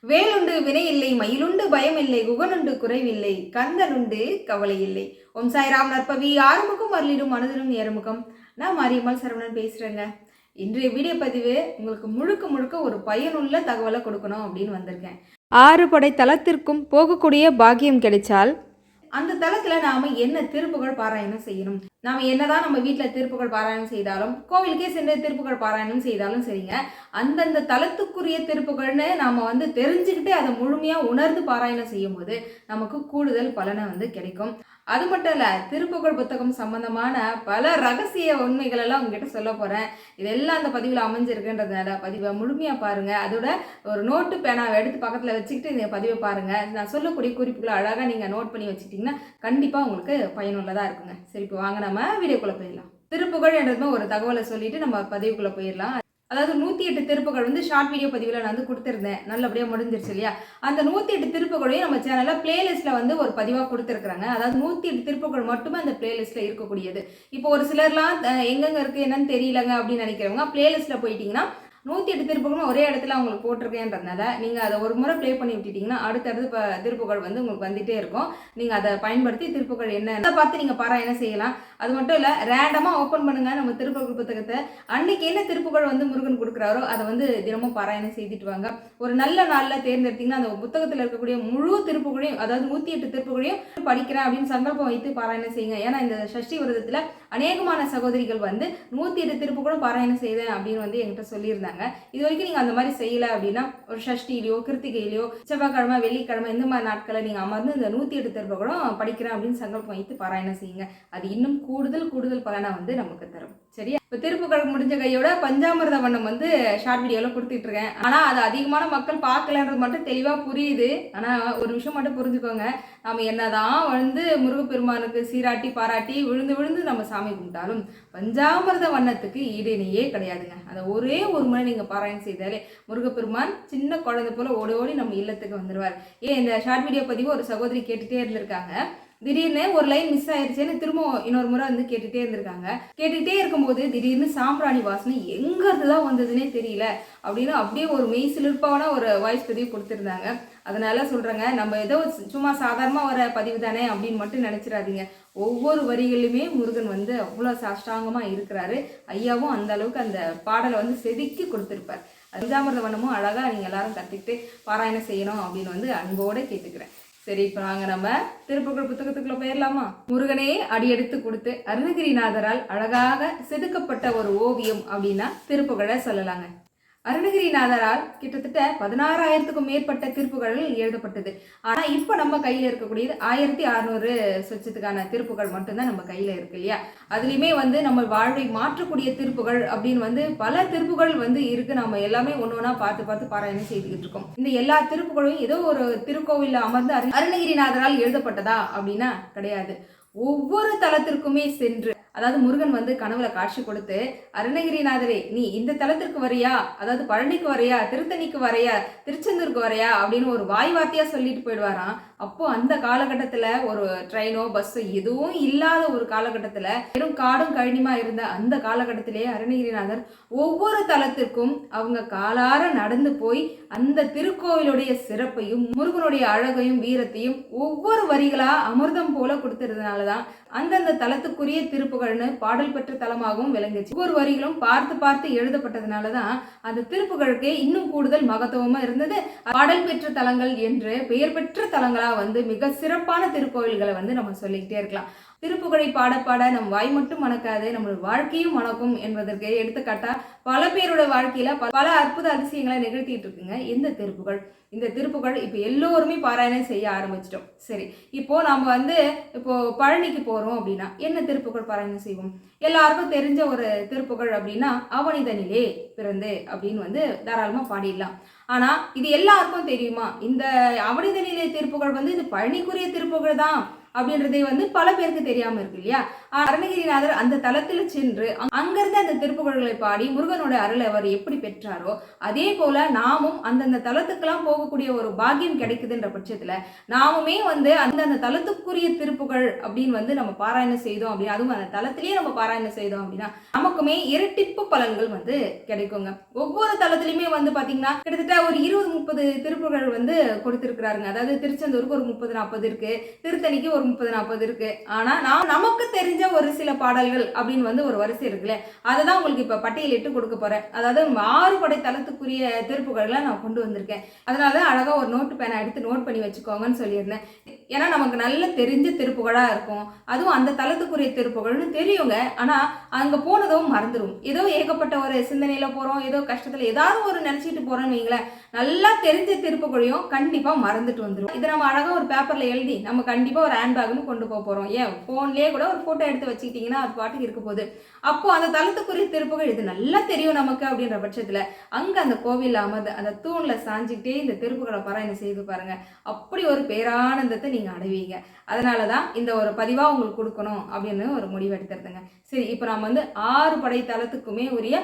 வேலுண்டு வினை இல்லை, மயிலுண்டு பயம் இல்லை, குகனுண்டு குறைவில்லை, கந்தனுண்டு கவலை இல்லை. ஓம் சாய்ராம். நற்பவி ஆறுமுகம் அருளிடும் மனதிலும் ஏறுமுகம். நான் மாரியம்மாள் சரவணன் பேசுகிறேங்க. இன்றைய வீடியோ பதிவு உங்களுக்கு முழுக்க முழுக்க ஒரு பயனுள்ள தகவலை கொடுக்கணும் அப்படின்னு வந்திருக்கேன். 6 படை தலத்திற்கும் போகக்கூடிய பாக்கியம் கிடைச்சால் அந்த தலத்தில் நாம் என்ன திருப்புகழ் பாராயணம் செய்யணும். நாம் என்னதான் நம்ம வீட்டில் திருப்புகழ் பாராயணம் செய்தாலும், கோவிலுக்கே சென்று திருப்புகழ் பாராயணம் செய்தாலும் சரிங்க, அந்தந்த தலத்துக்குரிய திருப்புகழ்னு நாம் தெரிஞ்சுக்கிட்டு அதை முழுமையாக உணர்ந்து பாராயணம் செய்யும் போது நமக்கு கூடுதல் பலனை கிடைக்கும். அது மட்டும் இல்லை, திருப்புகழ் புத்தகம் சம்பந்தமான பல ரகசிய உண்மைகள் எல்லாம் உங்ககிட்ட சொல்ல போகிறேன். இதெல்லாம் அந்த பதிவில் அமைஞ்சிருக்குன்றதுனால பதிவை முழுமையாக பாருங்கள். அதோட ஒரு நோட்டு பேனாவை எடுத்து பக்கத்தில் வச்சுக்கிட்டு இந்த பதிவை பாருங்கள். நான் சொல்லக்கூடிய குறிப்புகளை அழகாக நீங்கள் நோட் பண்ணி வச்சுக்கிட்டிங்கன்னா கண்டிப்பாக உங்களுக்கு பயனுள்ளதாக இருக்குங்க. சரி, இப்போ வாங்க நம்ம வீடியோக்குள்ளே போயிடலாம். திருப்புகழ் என்றதுமே ஒரு தகவலை சொல்லிட்டு நம்ம பதிவுக்குள்ளே போயிடலாம். அதாவது 108 திருப்புகள் ஷார்ட் வீடியோ பதிவில் நான் கொடுத்துருந்தேன், நல்லபடியாக முடிஞ்சிருச்சு இல்லையா? அந்த 108 திருப்புகளையும் நம்ம சேனலில் பிளேலிஸ்ட்டில் ஒரு பதிவாக கொடுத்துருக்குறாங்க. அதாவது 108 திருப்புகள் மட்டுமே அந்த பிளேலிஸ்ட்டில் இருக்கக்கூடியது. இப்போ ஒரு சிலர்லாம் எங்கெங்கே இருக்குது என்னன்னு தெரியலங்க அப்படின்னு நினைக்கிறவங்க பிளேலிஸ்ட்டில் போயிட்டீங்கன்னா 108 திருப்புகளும் ஒரே இடத்துல அவங்களுக்கு போட்டிருக்கேன்றதுனால நீங்கள் அதை ஒரு முறை ப்ளே பண்ணி விட்டுட்டிங்கன்னா அடுத்தடுத்து திருப்புகள் உங்களுக்கு வந்துகிட்டே இருக்கும். நீங்கள் அதை பயன்படுத்தி திருப்புகள் என்ன பார்த்து நீங்கள் பாராயணம் செய்யலாம். அது மட்டும் இல்லை, ரேண்டமாக ஓப்பன் பண்ணுங்கள் நம்ம திருப்புகள் புத்தகத்தை. அன்னைக்கு என்ன திருப்புகள் முருகன் கொடுக்குறாரோ அதை தினமும் பாராயணம் செய்துட்டு வாங்க. ஒரு நல்ல நாளில் தேர்ந்தெடுத்தீங்கன்னா அந்த புத்தகத்தில் இருக்கக்கூடிய முழு திருப்புகளையும், அதாவது 108 திருப்புகளையும் படிக்கிறேன் அப்படின்னு சங்கல்பம் வைத்து பாராயணம் செய்யுங்க. ஏன்னா இந்த சஷ்டி விரதத்தில் அநேகமான சகோதரிகள் 108 திருப்புகளும் பாராயணம் செய்தேன் அப்படின்னு என்கிட்ட சொல்லியிருந்தாங்க. இது வரைக்கும் நீங்க அந்த மாதிரி செய்யல அப்படின்னா ஒரு சஷ்டியிலையோ கிருத்திகையிலையோ செவ்வாய்க்கிழமை வெள்ளிக்கிழமை இந்த மாதிரி நாட்களை நீங்க அமர்ந்து இந்த 108 திருப்புகளும் படிக்கிறேன் அப்படின்னு சங்கல்பம் வைத்து பாராயணம் செய்யுங்க. அது இன்னும் கூடுதல் பலனை நமக்கு தரும். சரியா? இப்போ திருப்புகழ் முடிஞ்ச கையோட பஞ்சாமிர்த வண்ணம் ஷார்ட் வீடியோவில் கொடுத்துட்டு இருக்கேன். ஆனால் அது அதிகமான மக்கள் பார்க்கலன்றது மட்டும் தெளிவாக புரியுது. ஆனால் ஒரு விஷயம் மட்டும் புரிஞ்சுக்கோங்க, நம்ம என்னதான் முருகப்பெருமானுக்கு சீராட்டி பாராட்டி விழுந்து நம்ம சாமி கும்பிட்டாலும் பஞ்சாமிர்த வண்ணத்துக்கு ஈடுணையே கிடையாதுங்க. அதை ஒரே ஒரு முறை நீங்கள் பாராயணம் செய்தாலே முருகப்பெருமான் சின்ன குழந்தை போல ஓடி நம்ம இல்லத்துக்கு வந்துடுவார். இந்த ஷார்ட் வீடியோ பதிவு ஒரு சகோதரி கேட்டுகிட்டே இருந்திருக்காங்க. திடீர்னு ஒரு லைன் மிஸ் ஆயிடுச்சுன்னு திரும்ப இன்னொரு முறை கேட்டுகிட்டே இருந்திருக்காங்க. கேட்டுகிட்டே இருக்கும்போது திடீர்னு சாம்பிராணி வாசனை எங்கிறது தான் வந்ததுன்னே தெரியல அப்படின்னு அப்படியே ஒரு மெய்சிலிருப்பான ஒரு வாய்ஸ் பதிவு கொடுத்துருந்தாங்க. அதனால சொல்கிறேங்க, நம்ம ஏதோ சும்மா சாதாரணமாக வர பதிவு தானே அப்படின்னு மட்டும் நினச்சிடாதீங்க. ஒவ்வொரு வரிகளிலுமே முருகன் அவ்வளோ சாஷ்டாங்கமாக இருக்கிறாரு. ஐயாவும் அந்த அளவுக்கு அந்த பாடலை செதுக்கி கொடுத்துருப்பார். பஞ்சாமிர்த வண்ணமும் அழகாக நீங்கள் எல்லாரும் கற்றுக்கிட்டு பாராயணம் செய்யணும் அப்படின்னு அன்போடு கேட்டுக்கிறேன். சரி, இப்போ நாங்கள் நம்ம திருப்புகழ் புத்தகத்துக்குள்ள போயிடலாமா? முருகனே அடியெடுத்து கொடுத்து அருணகிரிநாதரால் அழகாக செதுக்கப்பட்ட ஒரு ஓவியம் அப்படின்னா திருப்புகழை சொல்லலாங்க. அருணகிரிநாதரால் கிட்டத்தட்ட 16,000க்கும் மேற்பட்ட திருப்புகழ் எழுதப்பட்டது. ஆனால் இப்போ நம்ம கையில் இருக்கக்கூடியது 1600 சொச்சத்துக்கான திருப்புகள் மட்டும்தான் நம்ம கையில் இருக்கு இல்லையா? அதுலேயுமே நம்ம வாழ்வை மாற்றக்கூடிய திருப்புகள் அப்படின்னு பல திருப்புகள் இருக்கு. நம்ம எல்லாமே ஒன்று ஒன்றா பார்த்து பாராயணம் செய்துக்கிட்டு இருக்கோம். இந்த எல்லா திருப்புகளும் ஏதோ ஒரு திருக்கோவிலில் அமர்ந்து அருணகிரிநாதரால் எழுதப்பட்டதா அப்படின்னா கிடையாது. ஒவ்வொரு தலத்திற்குமே சென்று, அதாவது முருகன் கனவுல காட்சி கொடுத்து, அருணகிரிநாதரே நீ இந்த தலத்திற்கு வரையா, அதாவது பழனிக்கு வரையா, திருத்தணிக்கு வரையா, திருச்செந்தூருக்கு வரையா அப்படின்னு ஒரு வாய் வார்த்தையா சொல்லிட்டு போயிடுவாராம். அப்போ அந்த காலகட்டத்தில் ஒரு ட்ரெயினோ பஸ்ஸோ எதுவும் இல்லாத ஒரு காலகட்டத்தில் வெறும் காடும் கழனிமா இருந்த அந்த காலகட்டத்திலேயே அருணகிரிநாதர் ஒவ்வொரு தலத்திற்கும் அவங்க காலார நடந்து போய் அந்த திருக்கோவிலுடைய சிறப்பையும் முருகனுடைய அழகையும் வீரத்தையும் ஒவ்வொரு வரிகளா அமிர்தம் போல கொடுத்துறதுனால தான் அந்தந்த தலத்துக்குரிய திருப்புகழ்னு பாடல் பெற்ற தலமாகவும் விளங்குச்சு. ஒவ்வொரு வரிகளும் பார்த்து எழுதப்பட்டதுனால தான் அந்த திருப்புகழுக்கே இன்னும் கூடுதல் மகத்துவமா இருந்தது. பாடல் பெற்ற தலங்கள் என்று பெயர் பெற்ற தலங்களா மிக சிறப்பான திருக்கோவில்களை நம்ம சொல்லிக்கிட்டே இருக்கலாம். திருப்புகழை பாட நம் வாய் மட்டும் மணக்காது, நம்மளோட வாழ்க்கையும் மணக்கும் என்பதற்கு எடுத்துக்காட்டா பல பேரோட வாழ்க்கையில பல அற்புத அதிசயங்களை நிகழ்த்திட்டு இருக்குங்க இந்த திருப்புகழ் இப்போ எல்லோருமே பாராயணம் செய்ய ஆரம்பிச்சிட்டோம். சரி, இப்போ நம்ம இப்போ பழனிக்கு போறோம் அப்படின்னா என்ன திருப்புகழ் பாராயணம் செய்வோம்? எல்லாருக்கும் தெரிஞ்ச ஒரு திருப்புகழ் அப்படின்னா அவனிதனிலே பிறந்து அப்படின்னு தாராளமா பாடிடலாம். ஆனா இது எல்லாருக்கும் தெரியுமா? இந்த அவனிதனிலே திருப்புகழ் இது பழனிக்குரிய திருப்புகழ் தான் அப்படின்றதே வந்து பல பேருக்கு தெரியாம இருக்கு இல்லையா. அருணகிரிநாதர் அந்த தலத்துல சென்று அங்கிருந்து அந்த திருப்புகழ்களை பாடி முருகனோட அருளை அவர் எப்படி பெற்றாரோ அதே போல நாமும் அந்தந்த தலத்துக்கெல்லாம் போகக்கூடிய ஒரு பாக்கியம் கிடைக்குதுன்ற பட்சத்துல நாமுமே வந்து அந்த தலத்துக்குரிய திருப்புகழ் அப்படின்னு வந்து நம்ம பாராயணம் செய்தோம் அப்படின்னா, அதுவும் அந்த தலத்திலேயே நம்ம பாராயணம் செய்தோம் அப்படின்னா நமக்குமே இரட்டிப்பு பலன்கள் வந்து கிடைக்குங்க. ஒவ்வொரு தலத்திலுமே வந்து பாத்தீங்கன்னா கிட்டத்தட்ட ஒரு 20-30 திருப்புகழ் வந்து கொடுத்திருக்கிறாருங்க. அதாவது திருச்செந்தூருக்கு ஒரு 30-40 இருக்கு, திருத்தணிக்கு ஒரு 30-40 இருக்கு. ஆனா நமக்கு தெரிஞ்ச ஒரு சில பாடல்கள் அப்படின்னு வந்து ஒரு வரிசை இருக்குல்ல, அதை தான் உங்களுக்கு இப்ப பட்டியலிட்டு கொடுக்க போறேன். அதாவது 6 படை தலத்துக்குரிய திருப்புகழ்களை நான் கொண்டு வந்திருக்கேன். அதனால அழகா ஒரு நோட்டு பேனை எடுத்து நோட் பண்ணி வச்சுக்கோங்கன்னு சொல்லியிருந்தேன். ஏன்னா நமக்கு நல்ல தெரிஞ்ச திருப்புகழா இருக்கும், அதுவும் அந்த தலத்துக்குரிய திருப்புகழ்னு தெரியுங்க. ஆனா அங்க போனதும் மறந்துடும். ஏதோ ஏகப்பட்ட ஒரு சிந்தனையில போறோம், ஏதோ கஷ்டத்துல ஏதாவது ஒரு நினைச்சிட்டு போறோம்னு வைங்களேன், நல்லா தெரிஞ்ச திருப்புகழையும் கண்டிப்பா மறந்துட்டு வந்துடும். இதை நம்ம அழகா ஒரு பேப்பர்ல எழுதி நம்ம கண்டிப்பா ஒரு ஹேண்ட் பேக்னு கொண்டு போறோம். ஏன் போன்லயே கூட ஒரு போட்டோ எடுத்து வச்சுக்கிட்டீங்கன்னா அது பாட்டுக்கு இருக்க போகுது. அப்போ அந்த தலத்துக்குரிய திருப்புகழ் இது நல்லா தெரியும் நமக்கு அப்படின்ற பட்சத்துல அங்க அந்த கோவில் அமர்ந்து அந்த தூண்ல சாஞ்சிக்கிட்டே இந்த திருப்புகழை பாராயணம் செய்து பாருங்க. அப்படி ஒரு பேரானந்தத்தை நீங்க அடைவீங்க. அதனாலதான் இந்த ஒரு பதிவா உங்களுக்கு கொடுக்கணும் அப்படின்னு ஒரு முடிவு எடுத்துருதுங்க. சரி, இப்போ நம்ம வந்து 6 படை தலத்துக்குமே உரிய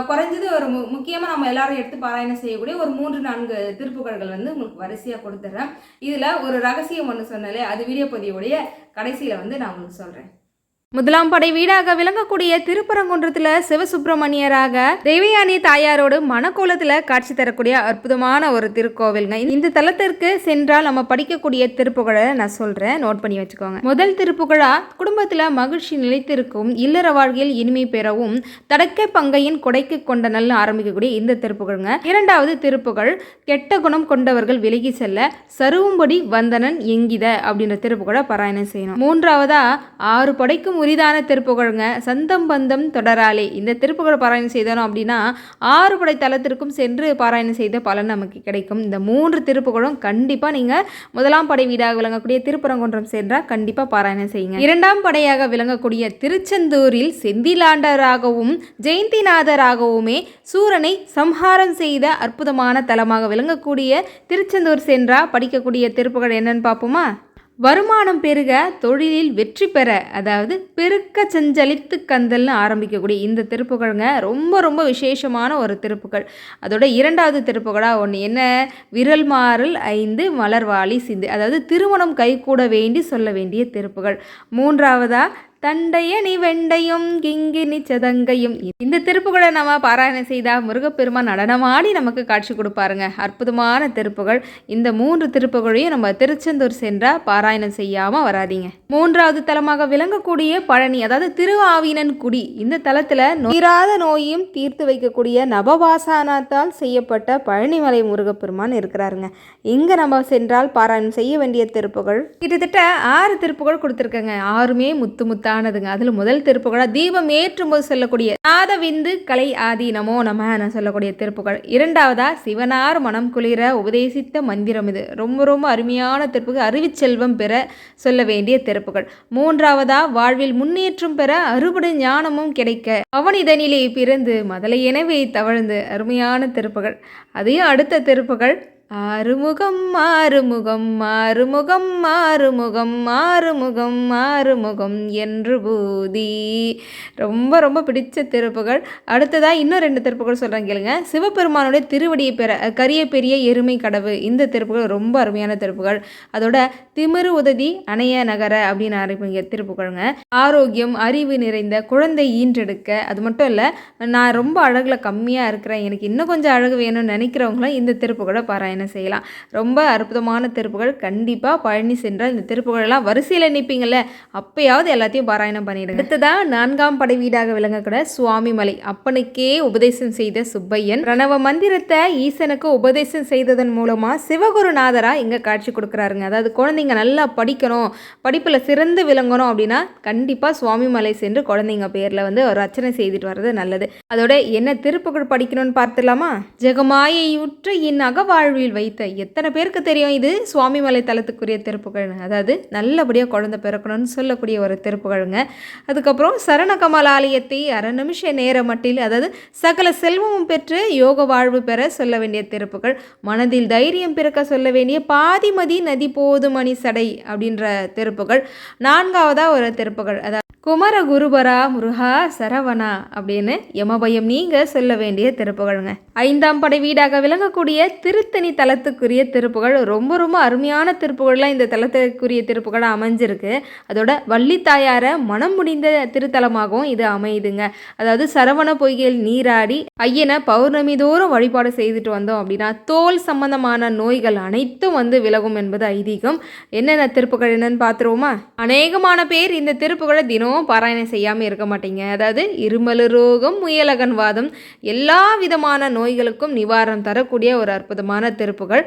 குறைஞ்சது ஒரு முக்கியமா நம்ம எல்லாரும் எடுத்து பாராயணம் செய்யக்கூடிய ஒரு 3-4 திருப்புகழ்கள் வந்து உங்களுக்கு வரிசையா கொடுத்துட்றேன். இதுல ஒரு ரகசியம் ஒன்று சொன்னாலே அது வீடியோ பதிவுடைய கடைசியில வந்து நான் உங்களுக்கு சொல்றேன். முதலாம் படை வீடாக விளங்கக்கூடிய திருப்பரங்குன்றத்தில் சிவசுப்பிரமணியராக தேவயானி தாயாரோடு மணக்கோலத்தில் காட்சி தரக்கூடிய அற்புதமான ஒரு திருக்கோவில்ங்க. இந்த தலத்திற்கு சென்றால் நம்ம படிக்கக்கூடிய திருப்புகழை நான் சொல்கிறேன், நோட் பண்ணி வச்சுக்கோங்க. முதல் திருப்புகழா குடும்பத்தில் மகிழ்ச்சி நிலைத்திருக்கும், இல்லற வாழ்க்கையில் இனிமை பெறவும், தடக்கை பங்கையின் கொடைக்கு கொண்ட நல்ல ஆரம்பிக்கக்கூடிய இந்த திருப்புகழ்ங்க. இரண்டாவது திருப்புகழ் கெட்ட குணம் கொண்டவர்கள் விலகி செல்ல சருவும்படி வந்தனன் எங்கித அப்படின்ற திருப்புகழை பாராயணம் செய்யணும். மூன்றாவதா 6 படைக்கும் உரிதான திருப்புகழ்ங்க சந்தம் பந்தம் தொடராலே. இந்த திருப்புகழ் பாராயணம் செய்தோம் அப்படின்னா 6 படை தலத்திற்கும் சென்று பாராயணம் செய்த பலன் நமக்கு கிடைக்கும். இந்த 3 திருப்புகழும் கண்டிப்பா நீங்க முதலாம் படை வீடாக விளங்கக்கூடிய திருப்பரங்குன்றம் சென்றால் கண்டிப்பா பாராயணம் செய்யுங்க. இரண்டாம் படையாக விளங்கக்கூடிய திருச்செந்தூரில் செந்திலாண்டராகவும் ஜெயந்திநாதராகவுமே சூரனை சம்ஹாரம் செய்த அற்புதமான தலமாக விளங்கக்கூடிய திருச்செந்தூர் சென்றா படிக்கக்கூடிய திருப்புகழ் என்னன்னு பார்ப்போமா? வருமானம் பெருக, தொழிலில் வெற்றி பெற, அதாவது பெருக்க செஞ்சலித்து கந்தல்னு ஆரம்பிக்கக்கூடிய இந்த திருப்புகழ்ங்க ரொம்ப ரொம்ப விசேஷமான ஒரு திருப்புகழ். அதோட இரண்டாவது திருப்புகழாக ஒன்று என்ன? விரல் மாறல் 5 மலர்வாளி சிந்து, அதாவது திருமணம் கைகூட வேண்டி சொல்ல வேண்டிய திருப்புகழ். மூன்றாவதா தண்டையணி வெண்டையும் கிங்கினி சதங்கையும். இந்த திருப்புகழை நம்ம பாராயணம் செய்தால் முருகப்பெருமான் நடனமாடி நமக்கு காட்சி கொடுப்பாருங்க. அற்புதமான திருப்புகழ். இந்த 3 திருப்புகழையும் நம்ம திருச்செந்தூர் சென்றால் பாராயணம் செய்யாமல் வராதிங்க. மூன்றாவது தலமாக விளங்கக்கூடிய பழனி, அதாவது திருஆவினன் குடி. இந்த தலத்தில் தீராத நோயும் தீர்த்து வைக்கக்கூடிய நவபாசானத்தால் செய்யப்பட்ட பழனிமலை முருகப்பெருமான் இருக்கிறாருங்க. இங்கே நம்ம சென்றால் பாராயணம் செய்ய வேண்டிய திருப்புகழ் கிட்டத்தட்ட 6 திருப்புகழ் கொடுத்துருக்கங்க. 6மே முத்து தானதுங்க. அதுல முதல் திருப்புகழா தீபம் ஏற்றும் போது சொல்லக்கூடிய நாதவிந்து கலை ஆதி நமோ நம சொல்லக்கூடிய திருப்புகழ். இரண்டாவதா சிவனார் மனம் குளிர உபதேசித்த மந்திரம். இது ரொம்ப ரொம்ப அருமையான திருப்புகழ், அறிவிச்செல்வம் பெற சொல்ல வேண்டிய திருப்புகழ். மூன்றாவதா வாழ்வில் முன்னேற்றம் பெற அறுபடை ஞானமும் கிடைக்க அவன் இதனிலே பிறந்து மதலை எனவே தவழ்ந்து, அருமையான திருப்புகழ். அதையும் அடுத்த திருப்புகழ் ஆறுமுகம் ஆறுமுகம் ஆறுமுகம் ஆறுமுகம் ஆறுமுகம் ஆறுமுகம் என்று பூதி. ரொம்ப ரொம்ப பிடிச்ச திருப்புகழ். அடுத்ததாக இன்னும் 2 திருப்புகழ் சொல்கிறேன் கேளுங்க. சிவபெருமானுடைய திருவடியை பெற கரிய பெரிய எருமை கடவு. இந்த திருப்புகழ் ரொம்ப அருமையான திருப்புகழ். அதோட திமிரு உதவி அணைய நகர அப்படின்னு ஆரம்பிங்க திருப்புகழுங்க. ஆரோக்கியம், அறிவு நிறைந்த குழந்தை ஈன்றெடுக்க. அது மட்டும் இல்லை, நான் ரொம்ப அழகில் கம்மியாக இருக்கிறேன், எனக்கு இன்னும் கொஞ்சம் அழகு வேணும்னு நினைக்கிறவங்களும் இந்த திருப்புகழை பாராயணம் செய்யலாம். ரொம்ப அற்புதமான திருப்புகழ். கண்டிப்பா பழனி சென்றால் இந்த திருப்புகழெல்லாம் வரிசையில் நிற்பீங்கல்ல, அப்பயாவது எல்லாத்தையும் பாராயணம் பண்ணிடுங்க. அடுத்ததான் 4ஆம் படை வீடாக விளங்கக்கூட சுவாமி மலை. அப்பனுக்கே உபதேசம் செய்த சுப்பையன் பிரணவ மந்திரத்தை ஈசனுக்கு உபதேசம் செய்ததன் மூலமா சிவகுருநாதரா இங்க காட்சி கொடுக்குறாருங்க. அதாவது குழந்தைங்க நல்லா படிக்கணும், படிப்புல சிறந்து விளங்கணும் அப்படின்னா கண்டிப்பா சுவாமி மலை சென்று குழந்தைங்க பேர்ல வந்து ஒரு அர்ச்சனை செய்துட்டு வர்றது நல்லது. அதோட என்ன திருப்புகழ் படிக்கணும்னு பார்த்துலாமா? ஜெகமாயை உற்ற என் அகவாழ்வில் கோவில் வைத்த எத்தனை பேருக்கு தெரியும் இது சுவாமிமலை தலத்துக்குரிய திருப்புகழ். அதாவது நல்லபடியாக குழந்தை பிறக்கணும்னு சொல்லக்கூடிய ஒரு திருப்புகழுங்க. அதுக்கப்புறம் சரண கமலாலயத்தை அரை நிமிஷ நேர மட்டில், அதாவது சகல செல்வமும் பெற்று யோக வாழ்வு பெற சொல்ல வேண்டிய திருப்புகள், மனதில் தைரியம் பிறக்க சொல்ல வேண்டிய பாதிமதி நதி போது மணி சடை அப்படின்ற திருப்புகள். நான்காவதாக ஒரு திருப்புகள், அதாவது குமர குருபரா முருகா சரவணா அப்படின்னு யமபயம் நீங்க சொல்ல வேண்டிய திருப்புகழுங்க. 5ஆம் படை வீடாக விளங்கக்கூடிய திருத்தணி தலத்துக்குரிய திருப்புகள். ரொம்ப ரொம்ப அருமையான திருப்புகள்லாம் இந்த தலத்துக்குரிய திருப்புகளாக அமைஞ்சிருக்கு. அதோட வள்ளித்தாயார மனம் முடிந்த திருத்தலமாகவும் இது அமையுதுங்க. அதாவது சரவண பொய்கையில் நீராடி ஐயனை பௌர்ணமி தோறும் வழிபாடு செய்துட்டு வந்தோம் அப்படின்னா தோல் சம்பந்தமான நோய்கள் அனைத்தும் விலகும் என்பது ஐதீகம். என்னென்ன திருப்புகள் என்னன்னு பார்த்துருவோமா? அநேகமான பேர் இந்த திருப்புகளை தினம் பாராயணம் செய்யாமல் இருக்க மாட்டீங்க. அதாவது இருமல் ரோகம், முயலகன் வாதம், எல்லா விதமான நோய்களுக்கும் நிவாரணம் தரக்கூடிய ஒரு அற்புதமான திருப்புகள்.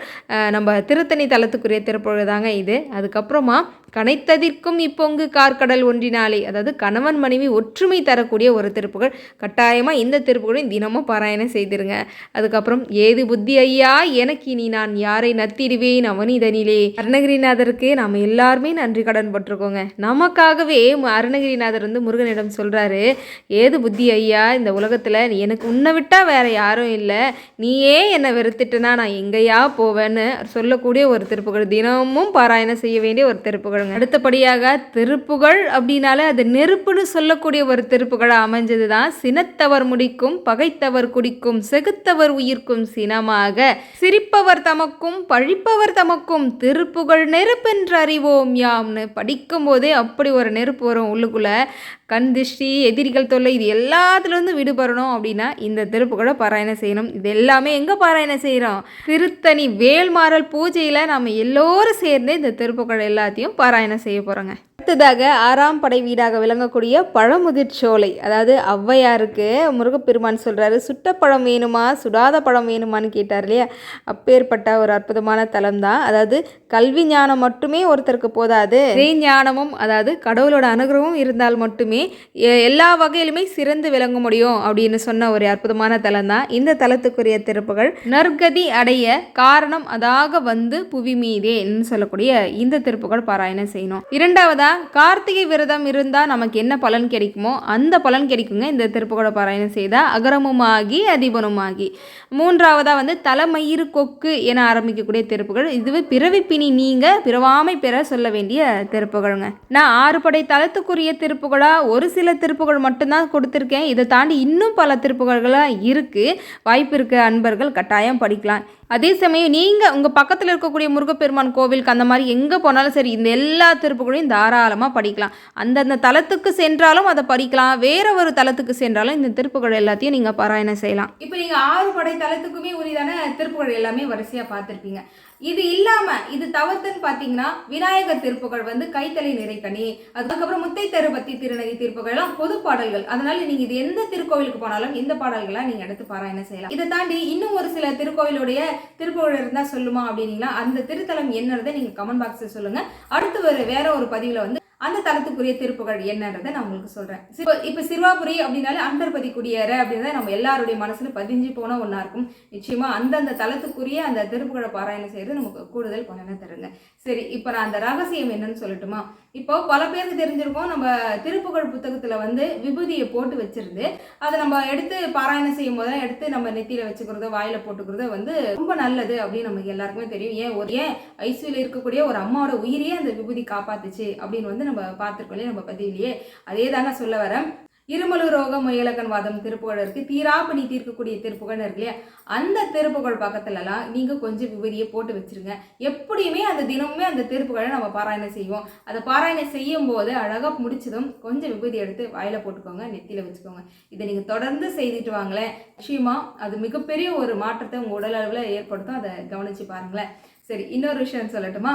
நம்ம திருத்தணி தலத்துக்குரிய திருப்புகள் தாங்க இது. அதுக்கப்புறமா கனைத்ததிர்க்கும் இப்பொங்கு கார்கடல் ஒன்றினாலே, அதாவது கணவன் மனைவி ஒற்றுமை தரக்கூடிய ஒரு திருப்புகள். கட்டாயமாக இந்த திருப்புகளையும் தினமும் பாராயணம் செய்திருங்க. அதுக்கப்புறம் ஏது புத்தி ஐயா எனக்கு இனி நான் யாரை நத்திடுவேன் அவனிதனிலே. அருணகிரிநாதருக்கு நாம் எல்லாருமே நன்றி கடன் பட்டிருக்கோங்க. நமக்காகவே அருணகிரிநாதர் முருகனிடம் சொல்கிறாரு, ஏது புத்தி ஐயா, இந்த உலகத்தில் எனக்கு உன்னை விட்டால் வேற யாரும் இல்லை, நீயே என்னை வெறுத்துட்டனா நான் எங்கேயா போவேன்னு சொல்லக்கூடிய ஒரு திருப்புகள். தினமும் பாராயணம் செய்ய வேண்டிய ஒரு திருப்புகள். அடுத்தபடியாக திருப்புகழ் அப்படின்னாலே அது நெருப்புன்னு சொல்லக்கூடிய ஒரு திருப்புகழாக அமைஞ்சது தான். சினத்தவர் முடிக்கும் பகைத்தவர் குடிக்கும் செகுத்தவர் உயிர்க்கும் சினமாக சிரிப்பவர் தமக்கும் பழிப்பவர் தமக்கும் திருப்புகழ் நெருப்பென்று அறிவோம் யாம்னு படிக்கும் போதே அப்படி ஒரு நெருப்பு வரும் உள்ளுக்குள்ள. கண் திருஷ்டி, எதிரிகள் தொல்லை, இது எல்லாத்துலேருந்து விடுபடணும் அப்படின்னா இந்த திருப்புகழை பாராயணம் செய்யணும். இது எல்லாமே எங்கே பாராயணம் செய்கிறோம்? திருத்தணி வேல்மாறல் பூஜையில் நம்ம எல்லோரும் சேர்ந்து இந்த திருப்புகழ் எல்லாத்தையும் பாராயணம் செய்ய போகிறோங்க. அடுத்ததாக 6ஆம் படை வீடாக விளங்கக்கூடிய பழமுதிர்ச்சோலை, அதாவது ஔவையாருக்கு முருகப்பெருமான் சொல்கிறாரு, சுட்ட பழம் வேணுமா சுடாத பழம் வேணுமான்னு கேட்டார் இல்லையா? அப்பேற்பட்ட ஒரு அற்புதமான தலம் தான். அதாவது கல்வி ஞானம் மட்டுமே ஒருத்தருக்கு போதாது, ஞானமும் அதாவது கடவுளோட அனுகிரகமும் இருந்தால் மட்டுமே எல்லா வகையிலுமே சிறந்து விளங்க முடியும் அப்படின்னு சொன்ன ஒரு அற்புதமான தலம் தான் இந்த தலத்துக்குரிய திருப்புகள். நற்கதி அடைய காரணம் அதாக புவி மீதேன்னு சொல்லக்கூடிய இந்த திருப்புகள் பாராயணம் செய்யணும். இரண்டாவதா கார்த்திகை விரதம் இருந்தால் நமக்கு என்ன பலன் கிடைக்குமோ அந்த பலன் கிடைக்குங்க இந்த திருப்புகழை பாராயணம் செய்தால், அகரமுமாகி அதிபனுமாகி. மூன்றாவதா தலைமயிறு கொக்கு என ஆரம்பிக்கக்கூடிய திருப்புகள். இதுவே பிறவிப்பினி நீங்க பிறவாமை பெற சொல்ல வேண்டிய திருப்புகழுங்க. நான் 6 படை தலத்துக்குரிய திருப்புகழா ஒரு சில திருப்புகள் மட்டும்தான் கொடுத்துருக்கேன். இதை தாண்டி இன்னும் பல திருப்புகள்களாக இருக்குது. வாய்ப்பு இருக்க அன்பர்கள் கட்டாயம் படிக்கலாம். அதே சமயம் நீங்கள் உங்கள் பக்கத்தில் இருக்கக்கூடிய முருகப்பெருமான் கோவிலுக்கு அந்த மாதிரி எங்கே போனாலும் சரி இந்த எல்லா திருப்புகளையும் தாராளமாக படிக்கலாம். அந்தந்த தலத்துக்கு சென்றாலும் அதை படிக்கலாம், வேற ஒரு தலத்துக்கு சென்றாலும் இந்த திருப்புகள் எல்லாத்தையும் நீங்கள் பாராயணம் செய்யலாம். இப்போ நீங்கள் 6 படை தலத்துக்குமே உரிதான திருப்புகள் எல்லாமே வரிசையாக பார்த்துருப்பீங்க. இது இல்லாமல் இது தவிர்த்துன்னு பார்த்தீங்கன்னா விநாயகர் திருப்புகள் கைத்தலை நிறைக்கணி, அதுக்கப்புறம் முத்தை தருபத்தி திருநகை திருப்புகள் எல்லாம் பொது பாடல்கள். அதனால நீங்கள் இது எந்த திருக்கோவிலுக்கு போனாலும் இந்த பாடல்களை நீங்கள் எடுத்து பாராயணம் செய்யலாம். இதை தாண்டி இன்னும் ஒரு சில திருக்கோவிலுடைய திருப்புகழ் இருந்தால் சொல்லுமா அப்படின்னீங்களா? அந்த திருத்தலம் என்னன்றதை நீங்கள் கமெண்ட் பாக்ஸில் சொல்லுங்கள். அடுத்து வேற ஒரு பதிவில் அந்த தலத்துக்குரிய திருப்புகள் என்னன்றதை நான் உங்களுக்கு சொல்கிறேன். இப்போ சிறுவாபுரி அப்படின்னாலே அண்டர்பதி குடியேற அப்படின்றத நம்ம எல்லாருடைய மனசில் பதிஞ்சு போன ஒன்றா இருக்கும். நிச்சயமாக அந்தந்த தலத்துக்குரிய அந்த திருப்புகழை பாராயணம் செய்கிறது நமக்கு கூடுதல் பலனை தருங்க. சரி, இப்போ நான் அந்த ரகசியம் என்னன்னு சொல்லட்டுமா? இப்போ பல பேருக்கு தெரிஞ்சிருக்கோம், நம்ம திருப்புகழ் புத்தகத்தில் விபூதியை போட்டு வச்சிருந்து அதை நம்ம எடுத்து பாராயணம் செய்யும் போதெல்லாம் எடுத்து நம்ம நெத்தியில் வச்சுக்கிறதோ வாயில் போட்டுக்கிறதோ ரொம்ப நல்லது அப்படின்னு நமக்கு எல்லாருக்குமே தெரியும். ஏன் ஐசியூவில் இருக்கக்கூடிய ஒரு அம்மாவோட உயிரையே அந்த விபூதி காப்பாத்துச்சு அப்படின்னு நம்ம பார்த்துருக்கோம் நம்ம பதிவிலேயே. அதே தானே சொல்ல வரேன். இருமலு ரோகம் முயலகன் வாதம் திருப்புகழ் இருக்குது, தீராப்பணி தீர்க்கக்கூடிய திருப்புகழ் இருக்கு இல்லையா? அந்த திருப்புகழ் பக்கத்துலலாம் நீங்கள் கொஞ்சம் விபூதியை போட்டு வச்சுருங்க. எப்படியுமே அந்த தினமுமே அந்த திருப்புகழை நம்ம பாராயணம் செய்வோம். அதை பாராயணம் செய்யும் போது அழகாக முடிச்சதும் கொஞ்சம் விபூதி எடுத்து வாயில் போட்டுக்கோங்க, நெத்தியில் வச்சுக்கோங்க. இதை நீங்கள் தொடர்ந்து செய்துட்டு வாங்களேன். நிச்சயமாக அது மிகப்பெரிய ஒரு மாற்றத்தை உங்கள் உடல் அளவில் ஏற்படுத்தும். அதை கவனித்து பாருங்களேன். சரி, இன்னொரு விஷயம் சொல்லட்டுமா?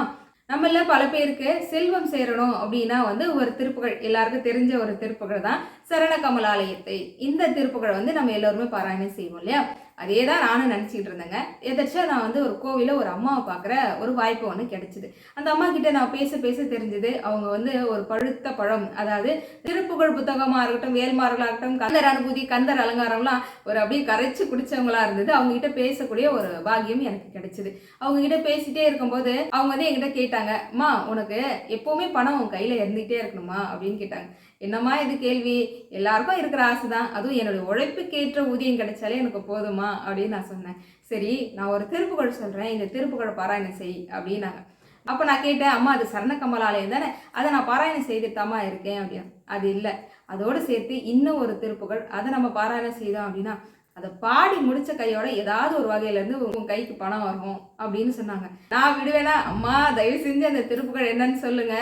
நம்மள பல பேருக்கு செல்வம் சேரணும் அப்படின்னா ஒரு திருப்புகழ் எல்லாருக்கும் தெரிஞ்ச ஒரு திருப்புகழ் தான் சரண கமலாலயத்தை. இந்த திருப்புகழ் நம்ம எல்லோருமே பாராயணம் செய்வோம் இல்லையா? அதே தான் நானும் நினச்சிக்கிட்டு இருந்தேங்க. எதாச்சும் நான் வந்து ஒரு கோவிலில் ஒரு அம்மாவை பார்க்குற ஒரு வாய்ப்பு ஒன்று கிடைச்சிது. அந்த அம்மா கிட்ட நான் பேச பேச தெரிஞ்சது, அவங்க வந்து ஒரு பழுத்த பழம், அதாவது திருப்புகழ் புத்தகமாக இருக்கட்டும், வேல்மார்களாக இருக்கட்டும், கந்தர் அனுபூதி, கந்தர் அலங்காரம்லாம் ஒரு அப்படியே கரைச்சி குடிச்சவங்களா இருந்தது. அவங்ககிட்ட பேசக்கூடிய ஒரு பாக்கியம் எனக்கு கிடைச்சிது. அவங்க கிட்ட பேசிட்டே இருக்கும்போது அவங்க வந்து என்கிட்ட கேட்டாங்க, அம்மா உனக்கு எப்போவுமே பணம் உன் கையில் இருந்துகிட்டே இருக்கணுமா அப்படின்னு கேட்டாங்க. என்னம்மா இது கேள்வி, எல்லாருக்கும் இருக்கிற ஆசை தான், அதுவும் என்னுடைய உழைப்புக்கேற்ற ஊதியம் கிடைச்சாலே எனக்கு போதுமா அப்படின்னு நான் சொன்னேன். சரி, நான் ஒரு திருப்புகழ் சொல்கிறேன், இந்த திருப்புகழை பாராயணம் செய் அப்படின்னாங்க. அப்போ நான் கேட்டேன், அம்மா அது சரணக்கமலாலயம் தானே, அதை நான் பாராயணம் செய்துட்டாமா இருக்கேன் அப்படின்னு. அது இல்லை, அதோடு சேர்த்து இன்னும் ஒரு திருப்புகழ், அதை நம்ம பாராயணம் செய்தோம் அப்படின்னா அதை பாடி முடிச்ச கையோட ஏதாவது ஒரு வகையிலேருந்து உன் கைக்கு பணம் வரும் அப்படின்னு சொன்னாங்க. நான் விடுவேனா, அம்மா தயவு செஞ்சு அந்த திருப்புகழ் என்னன்னு சொல்லுங்க,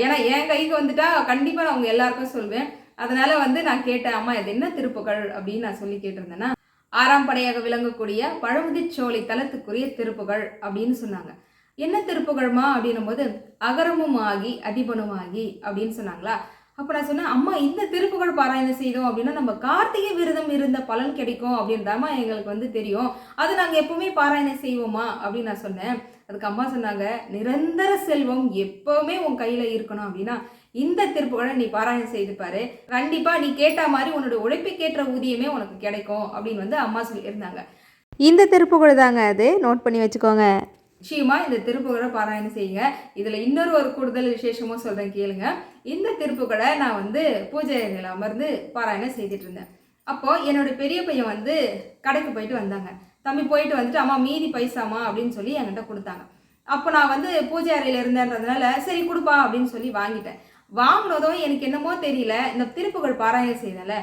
ஏன்னா என் கைக்கு வந்துட்டா கண்டிப்பாக நான் உங்க எல்லாருக்கும் சொல்வேன். அதனால வந்து நான் கேட்டேன், அம்மா இது என்ன திருப்புகழ் அப்படின்னு நான் சொல்லி கேட்டிருந்தேன்னா, 6ஆம் படையாக விளங்கக்கூடிய பழமுதிர்ச்சோலை தலத்துக்குரிய திருப்புகழ் அப்படின்னு சொன்னாங்க. என்ன திருப்புகழ்மா அப்படின்னும் போது, அகரமும் ஆகி அதிபனுமாகி அப்படின்னு சொன்னாங்களா. அப்போ நான் சொன்னேன், அம்மா இந்த திருப்புகழ் பாராயணம் செய்தோம் அப்படின்னா நம்ம கார்த்திகை விரதம் இருந்த பலன் கிடைக்கும் அப்படின்றதாம்மா எங்களுக்கு வந்து தெரியும், அது நாங்கள் எப்பவுமே பாராயணம் செய்வோமா அப்படின்னு நான் சொன்னேன். அதுக்கு அம்மா சொன்னாங்க, நிரந்தர செல்வம் எப்பவுமே உன் கையில் இருக்கணும் அப்படின்னா இந்த திருப்புகழை நீ பாராயணம் செய்து பாரு, கண்டிப்பாக நீ கேட்ட மாதிரி உன்னோட உழைப்புக்கேற்ற ஊதியமே உனக்கு கிடைக்கும் அப்படின்னு வந்து அம்மா சொல்லியிருந்தாங்க. இந்த திருப்புகழ் தாங்க அது, நோட் பண்ணி வச்சுக்கோங்க. நிச்சயமா இந்த திருப்புகழை பாராயணம் செய்யுங்க. இதில் இன்னொரு ஒரு கூடுதல் விசேஷமும் சொல்கிறேன் கேளுங்க. இந்த திருப்புகழை நான் வந்து பூஜை அறையில் அமர்ந்து பாராயணம் செய்துட்டு இருந்தேன். அப்போது என்னோட பெரிய பையன் வந்து கடைக்கு போயிட்டு வந்தாங்க. தம்பி போயிட்டு வந்துட்டு, அம்மா மீதி பைசாமா அப்படின்னு சொல்லி என்கிட்ட கொடுத்தாங்க. அப்போ நான் வந்து பூஜை அறையில் இருந்தேன்றதுனால சரி கொடுப்பா அப்படின்னு சொல்லி வாங்கிட்டேன். வாங்கினதும் எனக்கு என்னமோ தெரியல, இந்த திருப்புகழ் பாராயணம் செய்தல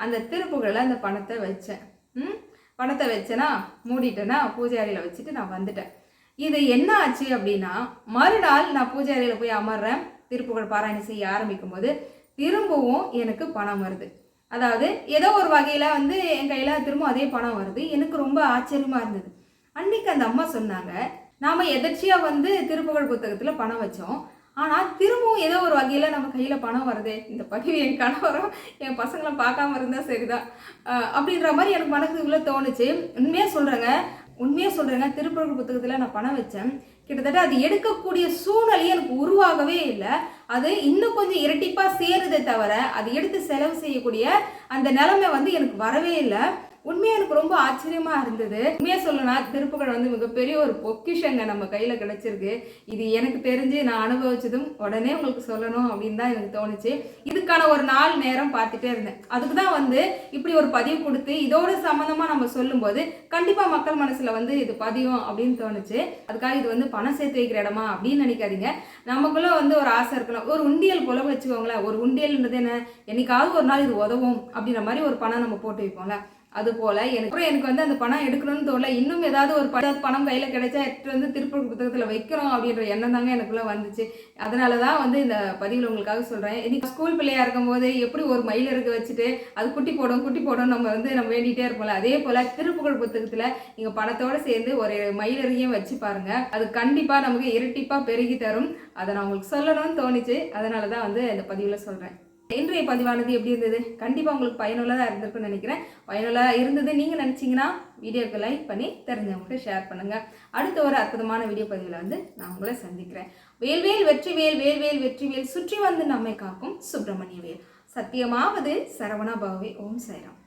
அந்த திருப்புகழில் அந்த பணத்தை வச்சேன். பணத்தை வச்சேன்னா மூடிட்டேன்னா பூஜை அறையில் வச்சுட்டு நான் வந்துட்டேன். இது என்ன ஆச்சு அப்படின்னா, மறுநாள் நான் பூஜை அறையில் போய் அமர்றேன், திருப்புகழ் பாராயணம் செய்ய ஆரம்பிக்கும் போது திரும்பவும் எனக்கு பணம் வருது. அதாவது ஏதோ ஒரு வகையில் வந்து என் கையில் திரும்ப அதே பணம் வருது. எனக்கு ரொம்ப ஆச்சரியமாக இருந்தது. அன்னைக்கு அந்த அம்மா சொன்னாங்க, நாம் எதர்ச்சியாக வந்து திருப்புகழ் புத்தகத்தில் பணம் வச்சோம், ஆனால் திரும்பவும் ஏதோ ஒரு வகையில் நம்ம கையில் பணம் வருது. இந்த பதிவு என் கணவரும் என் பசங்களை பார்க்காம இருந்தால் சரிதான் அப்படின்ற மாதிரி எனக்கு மனசுக்குள்ளே தோணுச்சு. உண்மையாக சொல்கிறேங்க, திருப்புகழ் புத்தகத்தில் நான் பணம் வச்சேன். கிட்டத்தட்ட அது எடுக்கக்கூடிய சூழ்நிலையே எனக்கு உருவாகவே இல்லை. அது இன்னும் கொஞ்சம் இரட்டிப்பாக சேருதே தவிர அது எடுத்து செலவு செய்யக்கூடிய அந்த நிலைமை வந்து எனக்கு வரவே இல்லை. உண்மையாக எனக்கு ரொம்ப ஆச்சரியமாக இருந்தது. உண்மையாக சொல்லணும்னா திருப்புகழ் வந்து மிகப்பெரிய ஒரு பொக்கிஷங்க நம்ம கையில் கிடச்சிருக்கு. இது எனக்கு தெரிஞ்சு நான் அனுபவிச்சதும் உடனே உங்களுக்கு சொல்லணும் அப்படின்னு தான் எனக்கு தோணுச்சு. இதுக்கான ஒரு 4 நேரம் பார்த்துட்டே இருந்தேன். அதுக்கு தான் வந்து இப்படி ஒரு பதிவு கொடுத்து இதோட சம்மந்தமாக நம்ம சொல்லும்போது கண்டிப்பாக மக்கள் மனசில் வந்து இது பதியும் அப்படின்னு தோணுச்சு. அதுக்காக இது வந்து பணம் சேர்த்து வைக்கிற இடமா அப்படின்னு நினைக்காதீங்க. நமக்குள்ளே வந்து ஒரு ஆசை இருக்கணும். ஒரு உண்டியல் போல வச்சுக்கோங்களேன். ஒரு உண்டியல்ன்றது என்ன, என்னைக்காவது ஒரு நாள் இது உதவும் அப்படின்ற மாதிரி ஒரு பணம் நம்ம போட்டு வைப்போம்ல, அதுபோல் எனக்கு வந்து அந்த பணம் எடுக்கணும்னு தோணல. இன்னும் ஏதாவது ஒரு பணம் கையில் கிடைச்சா எடுத்துகிட்டு வந்து திருப்புகழ் புத்தகத்தில் வைக்கிறோம் அப்படின்ற எண்ணம் தாங்க எனக்குள்ளே வந்துச்சு. அதனால தான் வந்து இந்த பதிவில் உங்களுக்காக சொல்கிறேன். இன்னைக்கு ஸ்கூல் பிள்ளையாக இருக்கும்போது எப்படி ஒரு மயில் இருக்க வச்சுட்டு அது குட்டி போடும் நம்ம வேண்டிகிட்டே இருப்போம்ல, அதே போல் திருப்புகழ் புத்தகத்தில் நீங்கள் பணத்தோடு சேர்ந்து ஒரு மயிலருகையும் வச்சு பாருங்கள். அது கண்டிப்பாக நமக்கு இரட்டிப்பாக பெருகி தரும். அதை நான் உங்களுக்கு சொல்லணும்னு தோணுச்சு. அதனால தான் வந்து இந்த பதிவில் சொல்கிறேன். இன்றைய பதிவானது எப்படி இருந்தது? கண்டிப்பாக உங்களுக்கு பயனுள்ளதாக இருந்திருக்குன்னு நினைக்கிறேன். பயனுள்ளதாக இருந்தது நீங்கள் நினச்சிங்கன்னா வீடியோக்கு லைக் பண்ணி தெரிஞ்சவங்களுக்கு ஷேர் பண்ணுங்கள். அடுத்த ஒரு அற்புதமான வீடியோ பதிவில் வந்து நான் உங்களை சந்திக்கிறேன். வேல்வேல் வெற்றிவேல், வேல்வேல் வெற்றிவேல், சுற்றி வந்து நம்மை காக்கும் சுப்பிரமணிய வேல். சத்தியமாவது சரவணா பவவே. ஓம் சாய்ராம்.